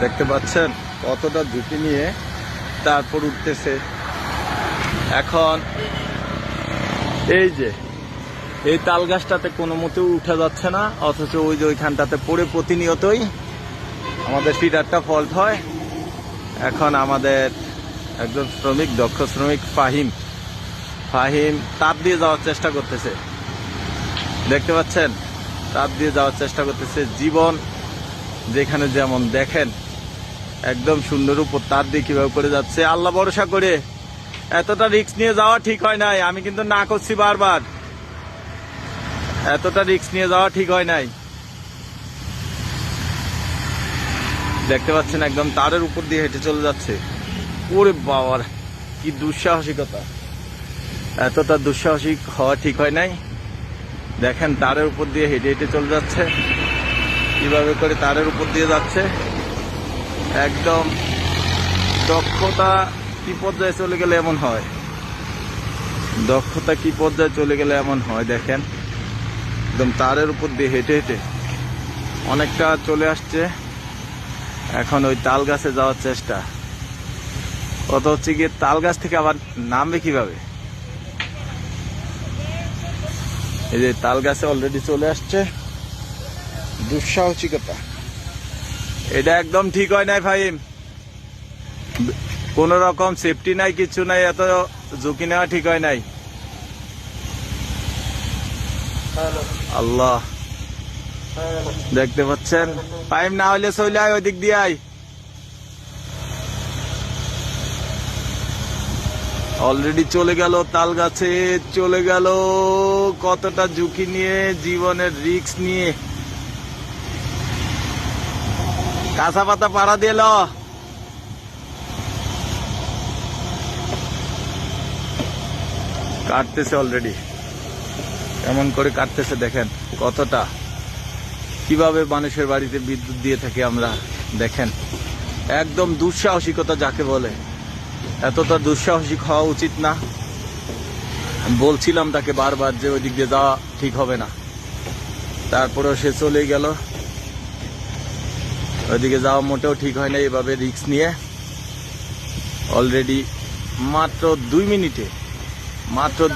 দেখতে পাচ্ছেন কতটা ঝুঁকি নিয়ে তারপর উঠতেছে। এখন এই যে এই তাল গাছটাতে কোনো মতেও উঠা যাচ্ছে না, অথচ ওই যে ওইখানটাতে পড়ে প্রতিনিয়তই আমাদের ফিডারটা ফল্ট হয়। এখন আমাদের একজন শ্রমিক, দক্ষ শ্রমিক ফাহিম তাপ দিয়ে যাওয়ার চেষ্টা করতেছে। দেখতে পাচ্ছেন তাপ দিয়ে যাওয়ার চেষ্টা করতেছে। জীবন যেখানে যেমন দেখেন একদম সুন্দর উপর তার দিয়ে কিভাবে করে যাচ্ছে। আল্লাহ ভরসা করে এতটা রিস্ক নিয়ে যাওয়া ঠিক হয় নাই। আমি কিন্তু না করছি বারবার, এতটা রিস্ক নিয়ে যাওয়া ঠিক হয় নাই। দেখতে পাচ্ছেন একদম তারের উপর দিয়ে হেঁটে চলে যাচ্ছে। ওরে বাবার কি দুঃসাহসিকতা! এতটা দুঃসাহসিক হওয়া ঠিক হয় নাই। দেখেন তারের উপর দিয়ে হেঁটে হেঁটে চলে যাচ্ছে, কিভাবে করে তারের উপর দিয়ে যাচ্ছে। একদম দক্ষতা কি পর্যায়ে চলে গেলে এমন হয়, দক্ষতা কি পর্যায়ে চলে গেলে এমন হয়। দেখেন একদম তারের উপর দিয়ে হেঁটে হেঁটে অনেকটা চলে আসছে। এখন ওই তাল গাছে যাওয়ার চেষ্টা। কত হচ্ছে গিয়ে তাল গাছ থেকে আবার নামবে কিভাবে। এই যে তাল গাছে অলরেডি চলে আসছে। দুঃসাহসিকতা, এটা একদম ঠিক হয় নাই ফাহিম। কোন রকম সেফটি নাই, কিছু নাই, এত ঝুঁকি নেওয়া ঠিক হয় নাই। আল্লাহ দেখতে পাচ্ছেন ফাহিম, না হলে চলে আয় ওই দিক দিয়ে আয়। অলরেডি চলে গেল তাল গাছে, চলে গেল। কতটা ঝুঁকি নিয়ে, জীবনের রিস্ক নিয়ে। কাঁচা পাতা পাড়া দিল, কাটতেছে অলরেডি। এমন করে কাটতেছে দেখেন কতটা, কিভাবে মানুষের বাড়িতে বিদ্যুৎ দিয়ে থাকি আমরা। দেখেন একদম দুঃসাহসিকতা যাকে বলে, এতটা দুঃসাহসিক হওয়া উচিত না। আমি বলছিলাম তাকে বারবার যে ওই দিক দিয়ে যাওয়া ঠিক হবে না, তারপরেও সে চলে গেল। ওইদিকে যাওয়া মোটেও ঠিক হয় না এভাবে রিস্ক নিয়ে। অলরেডি মাত্র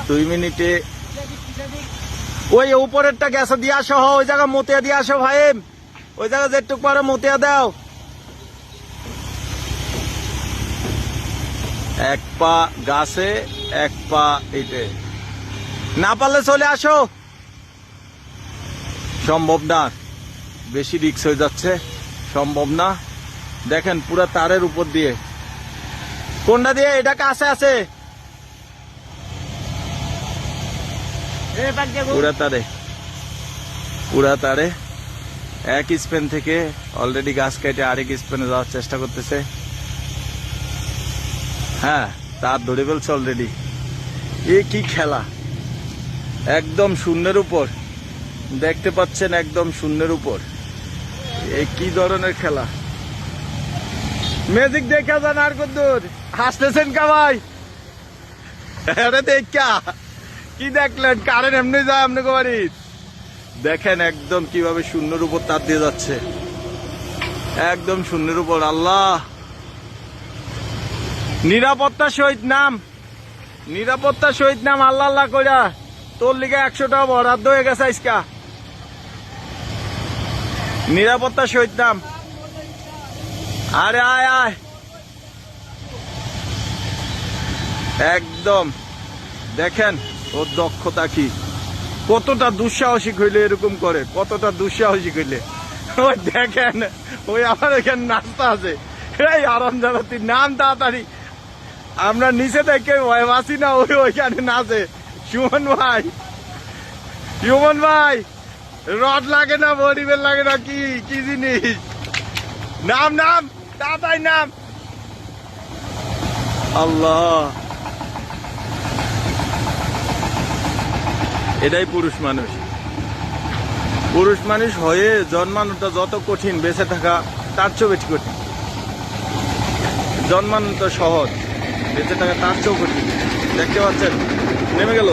2 মিনিটে ওই উপরেরটা গ্যাস দিয়ে আসো, ওই জায়গা মতিয়া দিয়ে আসো ভাই, ওই জায়গা যেটুক পারো মতিয়া দাও। এক পা গাছে, এক পা ইটে, না পারলে চলে আসো। সম্ভব না, বেশি রিস্ক হয়ে যাচ্ছে, সম্ভব না। দেখেন পুরা তারের উপর দিয়ে, কোনটা দিয়ে, এটা কাছে আছে পুরা তারে এক স্পেন থেকে অলরেডি গাছ কেটে আরেক স্পেনে যাওয়ার চেষ্টা করতেছে। হ্যাঁ, তার ধরে ফেলছে অলরেডি। এ কি খেলা! একদম শূন্যের উপর, দেখতে পাচ্ছেন একদম শূন্যের উপর। এ কি ধরনের খেলা! ম্যাজিক দেখা যান আর কদ্দুর হাসতেছেন কা ভাই? আরে দেখা কি দেখলেন? কারেন্ট এমনি যায় আপনাকে বাড়ি। দেখেন একদম কিভাবে শূন্যের উপর তার দিয়ে যাচ্ছে, একদম শূন্যের উপর। আল্লাহ, নিরাপত্তার সহিত নাম, নিরাপত্তার সহিত নাম। আল্লাহ আল্লাহ কইরা তোর লিগে 100 টাকা বরাদ্দ হয়ে গেছে আজকা। নিরাপত্তার সহিত নাম। আরে আয় আয়, একদম দেখেন ওর দক্ষতা কি, কতটা দুঃসাহসিক হইলে এরকম করে, কতটা দুঃসাহসিক হইলে। ওই দেখেন ওই আমার এখানে নাস্তা আছে, এই আরাম জানাতি নাম তাড়াতাড়ি। আমরা নিচে থেকে বাসি না, ওই ওইখানে নাচে। সুমন ভাই, সুমন ভাই, রড লাগে না, বডিবেল লাগে না, কি কি জিনিস? নাম নাম তাড়াতাড়ি নাম। আল্লাহ, এটাই পুরুষ মানুষ। পুরুষ মানুষ হয়ে জন্মানোটা যত কঠিন, বেঁচে থাকা তার চেয়েও বেশি কঠিন। জন্মানো তো সহজ, বেঁচে থাকা তার চেয়েও কঠিন। দেখতে পাচ্ছেন নেমে গেল।